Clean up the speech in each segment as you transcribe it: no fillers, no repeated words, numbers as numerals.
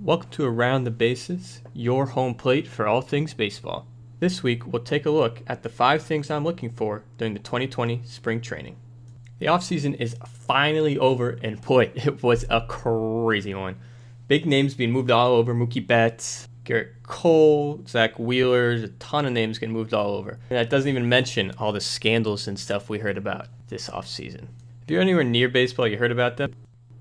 Welcome to Around the Bases, your home plate for all things baseball. This week, we'll take a look at the 5 things I'm looking for during the 2020 Spring Training. The offseason is finally over, and boy, it was a crazy one. Big names being moved all over: Mookie Betts, Garrett Cole, Zach Wheeler, a ton of names getting moved all over. And that doesn't even mention all the scandals and stuff we heard about this offseason. If you're anywhere near baseball, you heard about them.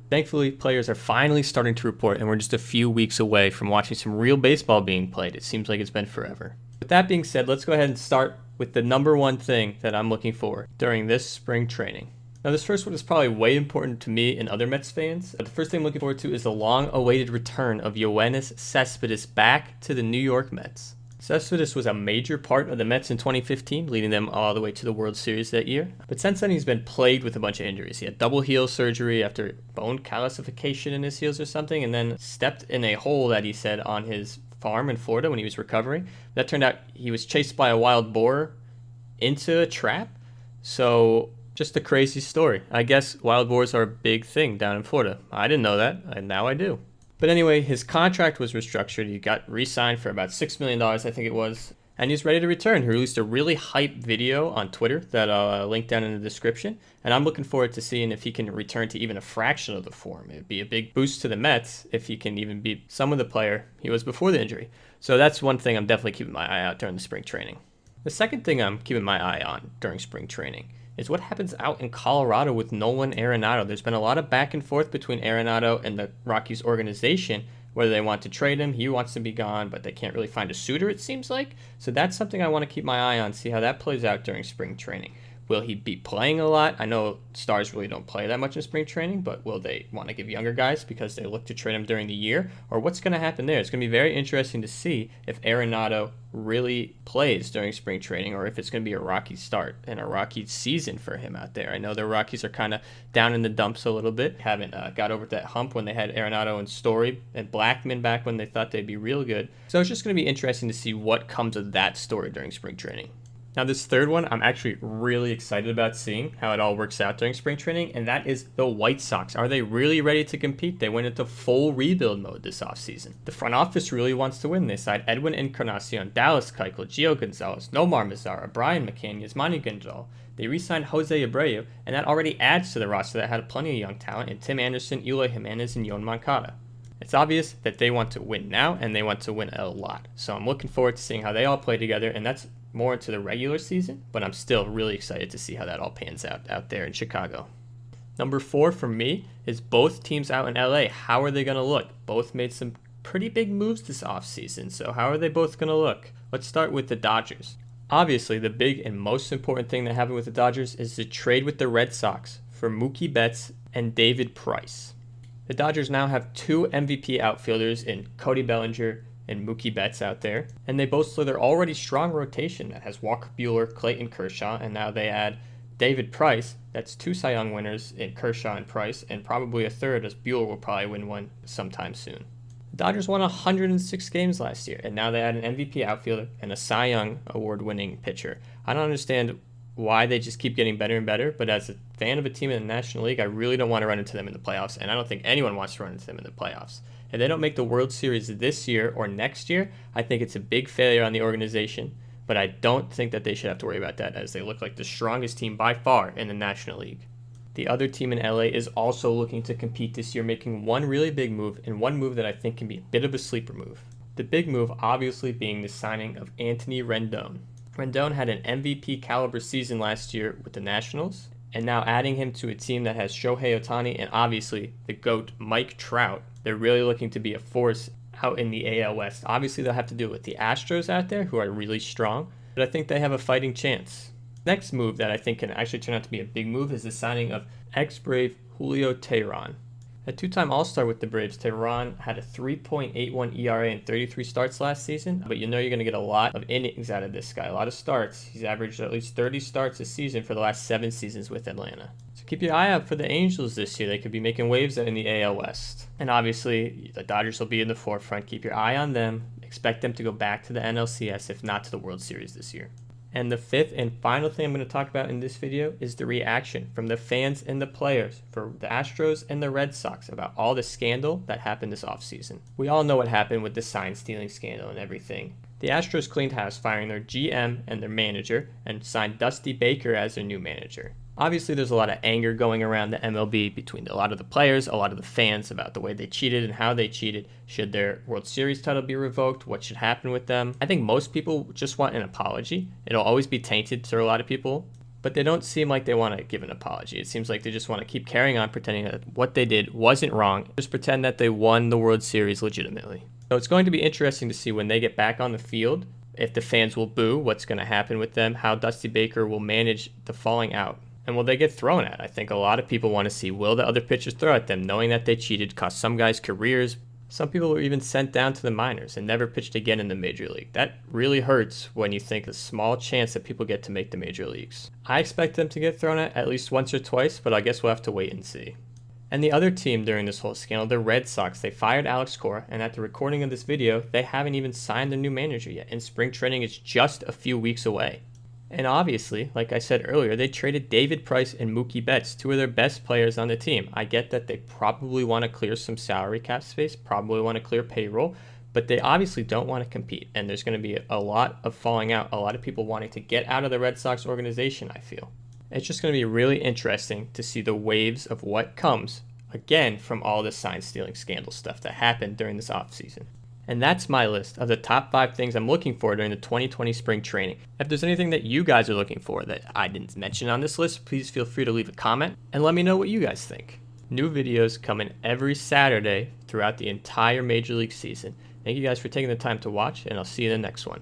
Thankfully, players are finally starting to report, and we're just a few weeks away from watching some real baseball being played. It seems like it's been forever. With that being said, let's go ahead and start with the number one thing that I'm looking for during this spring training. Now, this first one is probably way important to me and other Mets fans. The first thing I'm looking forward to is the long-awaited return of Yoenis Cespedes back to the New York Mets. Cespedes was a major part of the Mets in 2015, leading them all the way to the World Series that year. But since then, he's been plagued with a bunch of injuries. He had double heel surgery after bone calcification in his heels or something, and then stepped in a hole that he said on his farm in Florida when he was recovering. That turned out he was chased by a wild boar into a trap. So just a crazy story. I guess wild boars are a big thing down in Florida. I didn't know that, and now I do. But anyway, his contract was restructured. He got re-signed for about $6 million, I think it was. And he's ready to return. He released a really hype video on Twitter that I'll link down in the description. And I'm looking forward to seeing if he can return to even a fraction of the form. It'd be a big boost to the Mets if he can even be some of the player he was before the injury. So that's one thing I'm definitely keeping my eye out during the spring training. The second thing I'm keeping my eye on during spring training is what happens out in Colorado with Nolan Arenado. There's been a lot of back and forth between Arenado and the Rockies organization, whether they want to trade him, he wants to be gone, but they can't really find a suitor, it seems like. So that's something I want to keep my eye on, see how that plays out during spring training. Will he be playing a lot? I know stars really don't play that much in spring training, but will they want to give younger guys because they look to trade him during the year? Or what's going to happen there? It's going to be very interesting to see if Arenado really plays during spring training, or if it's going to be a rocky start and a rocky season for him out there. I know the Rockies are kind of down in the dumps a little bit. Haven't got over that hump when they had Arenado and Story and Blackmon back when they thought they'd be real good. So it's just going to be interesting to see what comes of that story during spring training. Now, this third one, I'm actually really excited about seeing how it all works out during spring training, and that is the White Sox. Are they really ready to compete? They went into full rebuild mode this offseason. The front office really wants to win. They signed Edwin Encarnacion, Dallas Keuchel, Gio Gonzalez, Nomar Mazara, Brian McCann, Yasmani Grandal. They re-signed Jose Abreu, and that already adds to the roster that had plenty of young talent in Tim Anderson, Eloy Jimenez, and Yoan Moncada. It's obvious that they want to win now, and they want to win a lot. So I'm looking forward to seeing how they all play together, and that's more into the regular season, but I'm still really excited to see how that all pans out there in Chicago. Number 4 for me is both teams out in LA. How are they going to look? Both made some pretty big moves this offseason, so how are they both going to look? Let's start with the Dodgers. Obviously, the big and most important thing that happened with the Dodgers is the trade with the Red Sox for Mookie Betts and David Price. The Dodgers now have 2 MVP outfielders in Cody Bellinger and Mookie Betts out there, and they bolster their already strong rotation that has Walker Buehler, Clayton Kershaw, and now they add David Price. That's 2 Cy Young winners in Kershaw and Price, and probably a third, as Buehler will probably win one sometime soon. The Dodgers won 106 games last year, and now they add an MVP outfielder and a Cy Young award-winning pitcher. I don't understand why they just keep getting better and better, but as a fan of a team in the National League, I really don't want to run into them in the playoffs, and I don't think anyone wants to run into them in the playoffs. If they don't make the World Series this year or next year, I think it's a big failure on the organization, but I don't think that they should have to worry about that, as they look like the strongest team by far in the National League. The other team in LA is also looking to compete this year, making one really big move, and one move that I think can be a bit of a sleeper move. The big move obviously being the signing of Anthony Rendon. Rendon had an MVP caliber season last year with the Nationals, and now adding him to a team that has Shohei Ohtani and obviously the GOAT Mike Trout, they're really looking to be a force out in the AL West. Obviously, they'll have to deal with the Astros out there, who are really strong, but I think they have a fighting chance. Next move that I think can actually turn out to be a big move is the signing of ex-Brave Julio Teheran. A 2-time All-Star with the Braves, Teheran had a 3.81 ERA in 33 starts last season, but you know you're going to get a lot of innings out of this guy, a lot of starts. He's averaged at least 30 starts a season for the last 7 seasons with Atlanta. So keep your eye out for the Angels this year. They could be making waves in the AL West. And obviously, the Dodgers will be in the forefront. Keep your eye on them. Expect them to go back to the NLCS, if not to the World Series this year. And the fifth and final thing I'm going to talk about in this video is the reaction from the fans and the players for the Astros and the Red Sox about all the scandal that happened this offseason. We all know what happened with the sign stealing scandal and everything. The Astros cleaned house, firing their GM and their manager and signed Dusty Baker as their new manager. Obviously, there's a lot of anger going around the MLB between a lot of the players, a lot of the fans about the way they cheated and how they cheated. Should their World Series title be revoked? What should happen with them? I think most people just want an apology. It'll always be tainted to a lot of people, but they don't seem like they want to give an apology. It seems like they just want to keep carrying on, pretending that what they did wasn't wrong. Just pretend that they won the World Series legitimately. So it's going to be interesting to see when they get back on the field, if the fans will boo, what's going to happen with them, how Dusty Baker will manage the falling out. And will they get thrown at? I think a lot of people want to see, will the other pitchers throw at them, knowing that they cheated, cost some guys careers. Some people were even sent down to the minors and never pitched again in the major league. That really hurts when you think the small chance that people get to make the major leagues. I expect them to get thrown at least once or twice, but I guess we'll have to wait and see. And the other team during this whole scandal, the Red Sox, they fired Alex Cora, and at the recording of this video, they haven't even signed their new manager yet, and spring training is just a few weeks away. And obviously, like I said earlier, they traded David Price and Mookie Betts, two of their best players on the team. I get that they probably want to clear some salary cap space, probably want to clear payroll, but they obviously don't want to compete. And there's going to be a lot of falling out, a lot of people wanting to get out of the Red Sox organization, I feel. It's just going to be really interesting to see the waves of what comes, again, from all this sign stealing scandal stuff that happened during this offseason. And that's my list of the top 5 things I'm looking for during the 2020 spring training. If there's anything that you guys are looking for that I didn't mention on this list, please feel free to leave a comment and let me know what you guys think. New videos coming every Saturday throughout the entire Major League season. Thank you guys for taking the time to watch, and I'll see you in the next one.